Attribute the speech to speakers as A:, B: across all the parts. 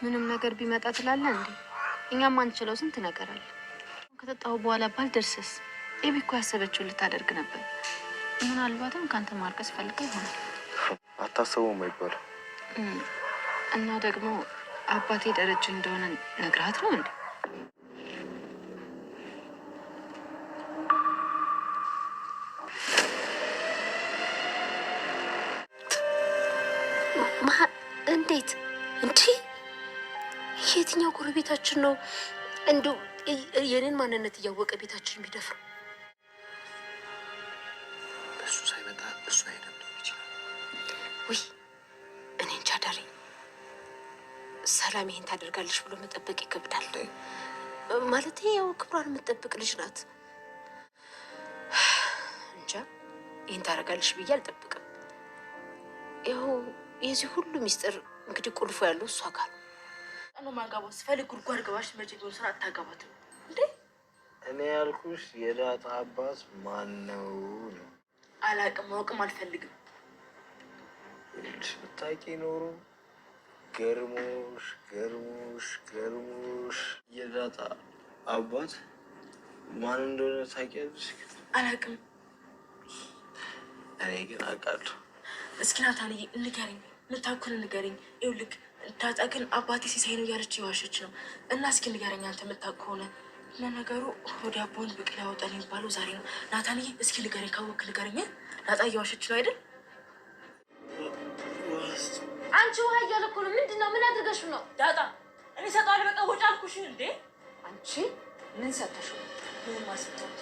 A: ምንም ነገር ቢመጣ ትላለህ እንዴ? እኛም አንችለው ስንት ነገር አለ። ከተጣው በኋላ ባልደርስስ ኤቢ እኮ ያሰበችው ልታደርግ ነበር። ምናልባትም ካንተ ማርቀስ ፈልጋ ይሆናል።
B: አታስበውም አይባልም።
A: እና ደግሞ አባቴ ደረጃ እንደሆነ ነግራት ነው እንዴ?
C: እንዴት እንዴ? የትኛው ጎረቤታችን ነው እንደው የኔን ማንነት እያወቀ ቤታችን ቢደፍር?
B: እሱ ሳይመጣ እሱ አይደለም ይችላል
C: ወይ? እኔ እንጃ ዳሬ። ሰላም ይሄን ታደርጋለች ብሎ መጠበቅ ይከብዳል። ማለት ያው ክብሯን የምትጠብቅ ልጅ ናት። እንጃ ይሄን ታደርጋለች ብዬ አልጠብቅም። ያው የዚህ ሁሉ ሚስጥር እንግዲህ ቁልፉ ያለው እሷ ጋር ነው። አኑ ማጋባው ስፈልግ ጉድጓድ ገባሽ መቼ ቢሆን ስራ አታጋባትም እንዴ?
B: እኔ ያልኩሽ የዳጣ አባት ማን ነው?
C: አላቅም፣ ማወቅም አልፈልግም።
B: ብታውቂ ኖሮ ገርሞሽ የዳጣ አባት ማን እንደሆነ ታውቂያለሽ?
C: አላቅም።
B: እኔ ግን አውቃለሁ።
C: እስኪ ናታንዬ ንገረኝ፣ ልታኩል ንገረኝ። ይኸውልህ ዳጣ ግን አባቴ ሲሳይ ነው እያለች የዋሸች ነው። እና እስኪ ንገረኝ አንተ የምታውቅ ከሆነ። ለነገሩ ወደ አቦን ብቅል ያወጣል የሚባለው ዛሬ ነው። ናታንዬ እስኪ ንገረኝ፣ ካወክ ንገረኝ። ዳጣ እየዋሸች ነው አይደል? አንቺ ውሃ እያለ እኮ ነው። ምንድን ነው? ምን አድርገሽ ነው? ዳጣ እኔ ሰጠዋለሁ በቃ ወጪ አልኩሽ እንዴ? አንቺ ምን ሰጠሽ? ምን ማስጠት?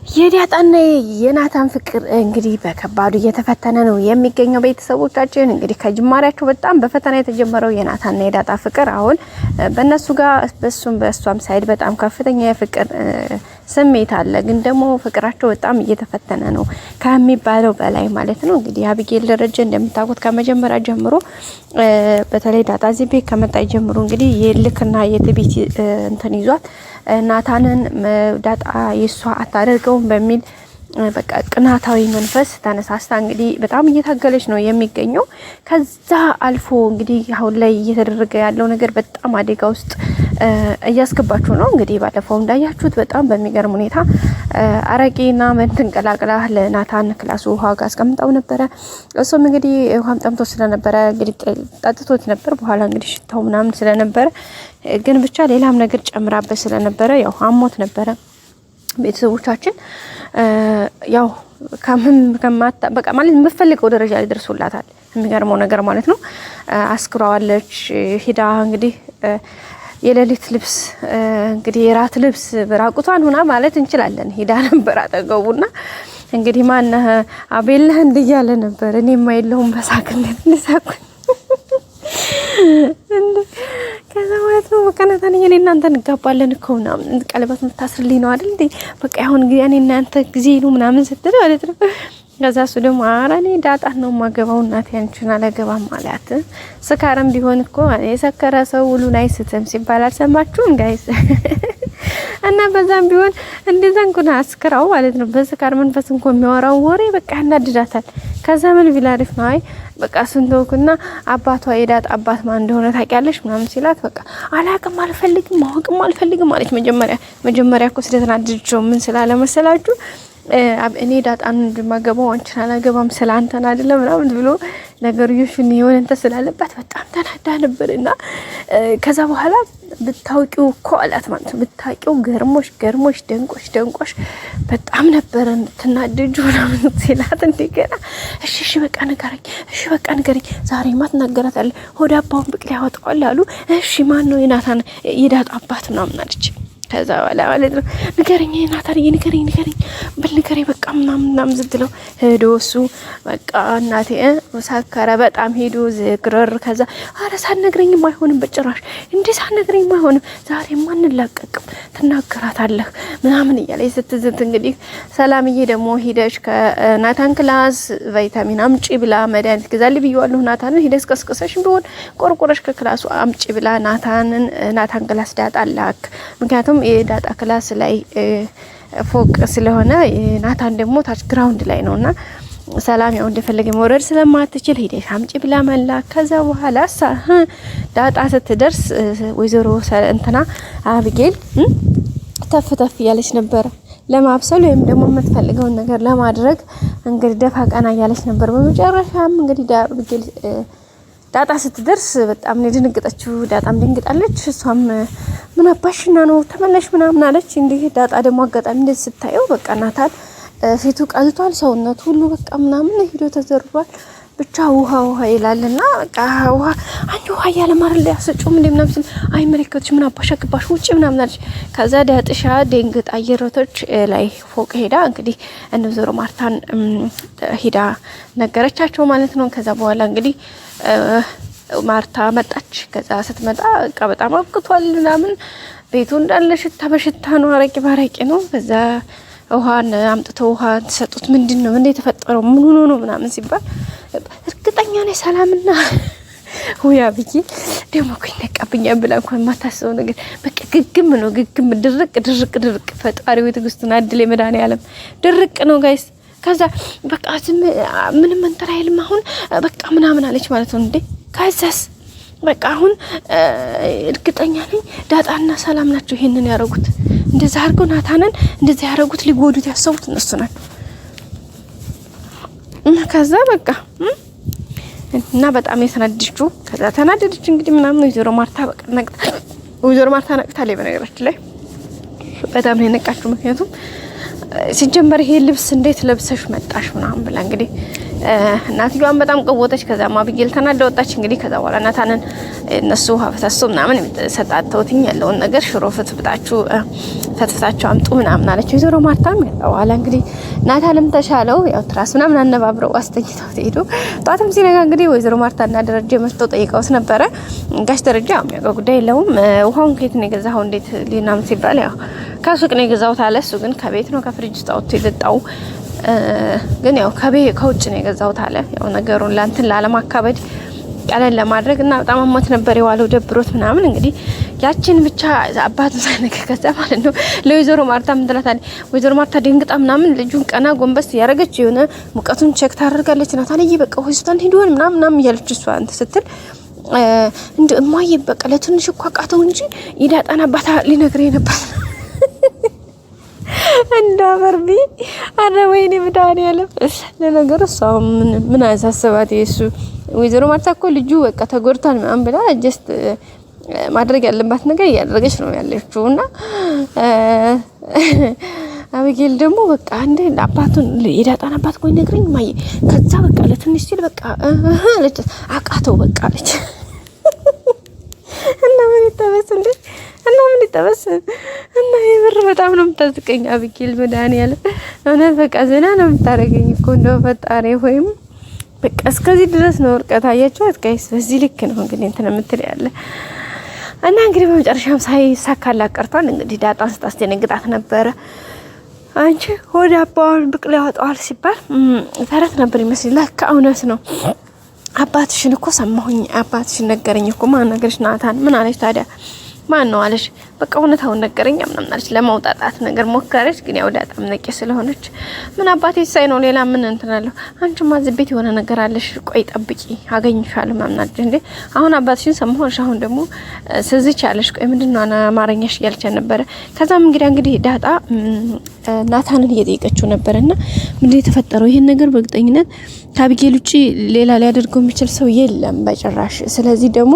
C: የዳጣና የናታን ፍቅር እንግዲህ በከባዱ እየተፈተነ ነው የሚገኘው። ቤተሰቦቻችን እንግዲህ ከጅማሬያቸው በጣም በፈተና የተጀመረው የናታንና የዳጣ ፍቅር አሁን በእነሱ ጋር በእሷም ሳይድ በጣም ከፍተኛ የፍቅር ስሜት አለ። ግን ደግሞ ፍቅራቸው በጣም እየተፈተነ ነው ከሚባለው በላይ ማለት ነው። እንግዲህ አቢጌል ደረጀ እንደምታውቁት ከመጀመሪያ ጀምሮ በተለይ ዳጣ እዚህ ቤት ከመጣች ጀምሮ እንግዲህ የልክና የትዕቢት እንትን ይዟት ናታንን ዳጣ የሷ አታደርገውም በሚል በቃ ቅናታዊ መንፈስ ተነሳስታ እንግዲህ በጣም እየታገለች ነው የሚገኘው። ከዛ አልፎ እንግዲህ አሁን ላይ እየተደረገ ያለው ነገር በጣም አደጋ ውስጥ እያስገባችሁ ነው። እንግዲህ ባለፈው እንዳያችሁት በጣም በሚገርም ሁኔታ አረቄና መንትን ቀላቅላ ለናታን ክላሱ ውሃ ጋር አስቀምጣው ነበረ። እሱም እንግዲህ ውሃም ጠምቶ ስለነበረ እንግዲህ ጠጥቶት ነበር። በኋላ እንግዲህ ሽታው ምናምን ስለነበረ ግን ብቻ ሌላም ነገር ጨምራበት ስለነበረ ያው አሞት ነበረ። ቤተሰቦቻችን ያው ከማታ በቃ ማለት የምፈልገው ደረጃ ላይ ደርሶላታል። የሚገርመው ነገር ማለት ነው አስክራዋለች። ሂዳ እንግዲህ የሌሊት ልብስ እንግዲህ የራት ልብስ በራቁቷን ሆና ማለት እንችላለን ሂዳ ነበር አጠገቡና እንግዲህ ማን አቤልህ እንዲያለ ነበር። እኔማ የለሁም በሳክነት ልሳኩ ከዛ ማለት ነው በቃ ናታን እኔ እናንተ እንጋባለን እኮ ምናምን ቀለበት የምታስርልኝ ነው አይደል እንዴ? በቃ አሁን እኔ እናንተ ጊዜ ነው ምናምን ስትል ማለት ነው። ከዛ እሱ ደግሞ ኧረ እኔ ዳጣን ነው የማገባው እናቴ አንቺን አላገባም ማለት። ስካርም ቢሆን እኮ የሰከረ ሰው ውሉን አይስትም ሲባል አልሰማችሁም ጋይስ? እና በዛም ቢሆን እንደዛ እንኳን አስክራው ማለት ነው በስካር መንፈስ እንኳን የሚያወራው ወሬ በቃ ያናድዳታል። ከዛ ምን ቢላሪፍ ነው አይ በቃ ስንቶክና አባቷ የዳጣ አባት ማን እንደሆነ ታውቂያለሽ ምናምን ሲላት በቃ አላቅም አልፈልግም ማወቅም አልፈልግም ማለት መጀመሪያ እኮ ስለተናደደችው ምን ስላለ መሰላችሁ እኔ ዳጣን እንደማገባው አንቺን አላገባም ስላንተና አይደለም ምናምን ብሎ ነገርዮሽን የሆነ እንተ ስላለባት በጣም ተናዳ ነበርና ከዛ በኋላ ብታውቂው እኮ አላት ማለት ነው። ብታውቂው ገርሞሽ ደንቆሽ በጣም ነበር ተናደጁ ምናምን ሲላት እንደገና እሺ በቃ ንገረኝ ዛሬ ማትናገራታለህ ሆዳ አባውን ብቅ ያወጣዋል አሉ። እሺ ማን ነው የናታን የዳጣ አባት ምናምን አለች። ከዛ በኋላ ማለት ነው ንገረኝ ናታን ንገረኝ በልንገረኝ በቃ ምናምን ስትለው ሄዶ እሱ በቃ እናቴ ሳከረ በጣም ሄዶ ዝግረር ከዛ አረ ሳትነግረኝም አይሆንም በጭራሽ እንዴ ሳትነግረኝም አይሆንም ዛሬ ማን ላቀቅም ትናገራታለህ ምናምን እያለች ስትዝት እንግዲህ ሰላምዬ ደግሞ ሄደሽ ከናታን ክላስ ቫይታሚን አምጪ ብላ መድኃኒት ግዛልኝ ብየዋለሁ ናታንን ሄደሽ ቀስቀሰሽ ቢሆን ቆርቆረሽ ከክላሱ አምጪ ብላ ናታን ክላስ ዳጣ ላክ። ምክንያቱም የዳጣ ክላስ ላይ ፎቅ ስለሆነ ናታን ደግሞ ታች ግራውንድ ላይ ነውና ሰላም ያው እንደፈለገ መውረድ ስለማትችል ሄደሽ አምጪ ብላ መላ። ከዛ በኋላ ዳጣ ስትደርስ ወይዘሮ እንትና አብጌል ተፍ ተፍ እያለች ነበረ ለማብሰል ወይም ደግሞ የምትፈልገውን ነገር ለማድረግ እንግዲህ ደፋ ቀና እያለች ነበር። በመጨረሻም እንግዲህ አብጌል ዳጣ ስትደርስ በጣም ነው የደነገጠችው። ዳጣም ደንግጣለች። እሷም ምን አባሽና ነው ተመለሽ ምናምን አለች። እንዲህ ዳጣ ደግሞ አጋጣሚ እንደዚህ ስታየው በቃ ናታን ፊቱ ቀልቷል፣ ሰውነቱ ሁሉ በቃ ምናምን ሄዶ ተዘርሯል። ብቻ ውሃ ይላልና በቃ አንቺ ውሃ ያለ ማረል ያሰጩም እንደምናም ሲል አይመለከትሽ ምን አባሻክባሽ ውጪ ምናምን አለች። ከዛ ዳጥሻ ደንግጣ አየሮቶች ላይ ፎቅ ሄዳ እንግዲህ ወይዘሮ ማርታን ሄዳ ነገረቻቸው ማለት ነው። ከዛ በኋላ እንግዲህ ማርታ መጣች። ከዛ ስትመጣ በቃ በጣም አብቅቷል ምናምን ቤቱ እንዳለ ሽታ በሽታ ነው፣ አረቂ ባረቂ ነው። ከዛ ውሃን አምጥተው ውሃ ተሰጡት። ምንድነው እንዴ የተፈጠረው ምን ሆኖ ነው ምናምን ሲባል እርግጠኛ ነኝ ሰላምና ሁያ ብዬ ደሞ ከነቀብኛ ብላ እንኳን ማታሰው ነገር በቃ ግግም ነው ግግም ድርቅ ፈጣሪ ወይ ትግስቱን አድል የመዳን ያለም ድርቅ ነው ጋይስ። ከዛ በቃ ምንም እንትን አይልም አሁን በቃ ምናምን አለች ማለት ነው እንዴ። ከዛስ በቃ አሁን እርግጠኛ ነኝ ዳጣና ሰላም ናቸው ይሄንን ያረጉት። እንደዛ አርገው ናታንን እንደዛ ያረጉት ሊጎዱት ያሰቡት እነሱ ናቸው። ከዛ በቃ እና በጣም የተናደደችው ከዛ ተናደደች እንግዲህ ምናምን ወይዘሮ ማርታ በቃ ነቅታለች። በነገራችን ላይ በጣም ነው የነቃችው። ምክንያቱም ሲጀመር ይሄ ልብስ እንዴት ለብሰሽ መጣሽ ምናምን ብላ እንግዲህ እናትየዋን በጣም ቀወጠች። ከዛ አብጌል ተናዳ ወጣች። እንግዲህ ከዛ በኋላ ናታንን እነሱ ሀፈታሱ ምናምን ሰጣተውትኝ ያለውን ነገር ሽሮ ፈትፍታችሁ አምጡ ምናምን አለች ወይዘሮ ማርታም። በኋላ እንግዲህ ናታንም ተሻለው ያው ትራስ ምናምን አነባብረው አስተኝተው ሄዱ። ጧትም ሲነጋ እንግዲህ ወይዘሮ ማርታና ደረጃ መጥተው ጠይቀውስ ነበረ። ጋሽ ደረጃ የሚያውቀው ጉዳይ የለውም። ውሃውን ከየት ነው የገዛኸው እንዴት ሊናም ሲባል ያው ከሱቅ ነው የገዛሁት አለ። እሱ ግን ከቤት ነው ከፍሪጅ ውስጥ አውጥቶ የጠጣው ግን ያው ከውጭ ነው የገዛሁት አለ። ያው ነገሩን ላንተን ላለማካበድ ቀለል ለማድረግ እና በጣም አሞት ነበር የዋለው ደብሮት ምናምን። እንግዲህ ያችን ብቻ አባቱ ሳይነከከዛ ማለት ነው ለወይዘሮ ማርታ ምን ትላታለች? ወይዘሮ ማርታ ደንግጣ ምናምን ልጁን ቀና ጎንበስ ያረጋች የሆነ ሙቀቱን ቼክ ታደርጋለች። ናታንዬ በቃ ሆስፒታል ሄዷል ምናምን እያለች እሷ አንተ ስትል እንደ እማዬ በቃ ለትንሽ እኮ አቃተው እንጂ ይዳጣና አባታ ሊነግረኝ ነበር እንዳበርቢ አረ ወይኔ ብዳን ያለፍ ለነገሩ እሷው ምን አሳሰባት የሱ ወይዘሮ ማርታ እኮ ልጁ በቃ ተጎድቷል ምናምን ብላ ጀስት ማድረግ ያለባት ነገር እያደረገች ነው ያለችውና አብጌል ደግሞ በቃ እንደ አባቱን የዳጣን አባት ቆይ ነግረኝ ማየ ከዛ በቃ ለትንሽ ሲል በቃ አለች አቃተው በቃ አለች እና ምን ይተበሰል እና የምር በጣም ነው የምታስቀኝ አብጌል መድኃኒዓለ እውነት በቃ ዘና ነው የምታረገኝ እኮ እንደው ፈጣሪ ሆይም በቃ እስከዚህ ድረስ ነው እርቀት አያችኋት ጋይስ። በዚህ ልክ ነው እንግዲህ እንትን የምትል ያለ እና እንግዲህ በመጨረሻም ሳይሳካላት ቀርቷል። እንግዲህ ዳጣን ስታስደነግጣት ነበረ። አንቺ ወደ አባውን ብቅል ያወጣዋል ሲባል ተረት ነበር ይመስል ለካ እውነት ነው። አባትሽን እኮ ሰማሁኝ፣ አባትሽን ነገረኝ እኮ ማን ነገርሽ? ናታን ምን አለሽ ታዲያ? ማን ነው አለሽ? በቃ እውነታውን ነገረኝ ምናምን አለች። ለማውጣጣት ነገር ሞከረች፣ ግን ያው ዳጣም ነቄ ስለሆነች ምን አባቴ ሳይ ነው ሌላ ምን እንትናለሁ። አንቺማ እዚህ ቤት የሆነ ነገር አለሽ፣ ቆይ ጠብቂ አገኝሻለሁ ምናምን አለች። እንዴ አሁን አባትሽን ሰማሁሽ፣ አሁን ደግሞ ስዝች አለሽ፣ ቆይ ምንድነው አማርኛሽ እያለች ነበረ። ከዛም እንግዲህ ዳጣ ናታንን እየጠየቀችው ነበርና ምንድነው የተፈጠረው? ይሄን ነገር በእርግጠኝነት ከአብጌል ውጪ ሌላ ሊያደርገው የሚችል ሰው የለም በጭራሽ። ስለዚህ ደግሞ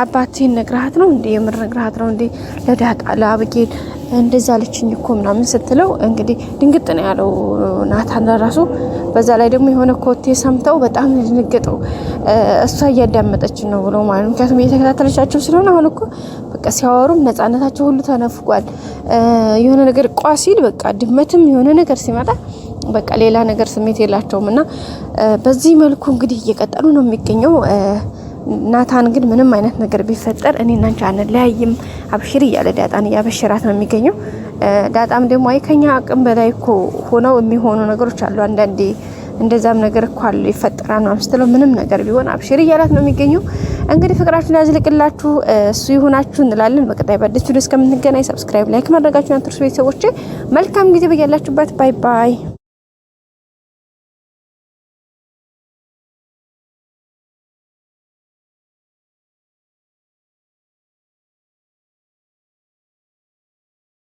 C: አባቴን ነግራት ነው እንዴ? የምር ነግራት ነው እንዴ? ለዳጣ ለአብጌል እንደዛ አለችኝ እኮ ምናምን ስትለው እንግዲህ ድንግጥ ነው ያለው ናታን ለራሱ። በዛ ላይ ደግሞ የሆነ ኮቴ ሰምተው በጣም ድንግጠው እሷ እያዳመጠች ነው ብሎ ማለት ነው። ምክንያቱም እየተከታተለቻቸው ስለሆነ አሁን እኮ በቃ ሲያወሩም ነፃነታቸው ሁሉ ተነፍቋል። የሆነ ነገር ቋሲል በቃ ድመትም የሆነ ነገር ሲመጣ በቃ ሌላ ነገር ስሜት የላቸውም እና በዚህ መልኩ እንግዲህ እየቀጠሉ ነው የሚገኘው። ናታን ግን ምንም አይነት ነገር ቢፈጠር እኔና አንቺ አንለያይም አብሽር እያለ ዳጣን እያበሸራት ነው የሚገኘው። ዳጣም ደግሞ አይ ከኛ አቅም በላይ እኮ ሆነው የሚሆኑ ነገሮች አሉ አንዳንዴ እንደዛም ነገር እኮ አለ ይፈጠራል ነው አምስተለው ምንም ነገር ቢሆን አብሽር እያላት ነው የሚገኘው። እንግዲህ ፍቅራችሁን ያዝልቅላችሁ እሱ ይሁናችሁ እንላለን። በቀጣይ በአዲስ ቪዲዮ እስከምንገናኝ ሰብስክራይብ፣ ላይክ ማድረጋችሁን አትርሱ። ቤተሰቦቼ መልካም ጊዜ በያላችሁበት። ባይ ባይ።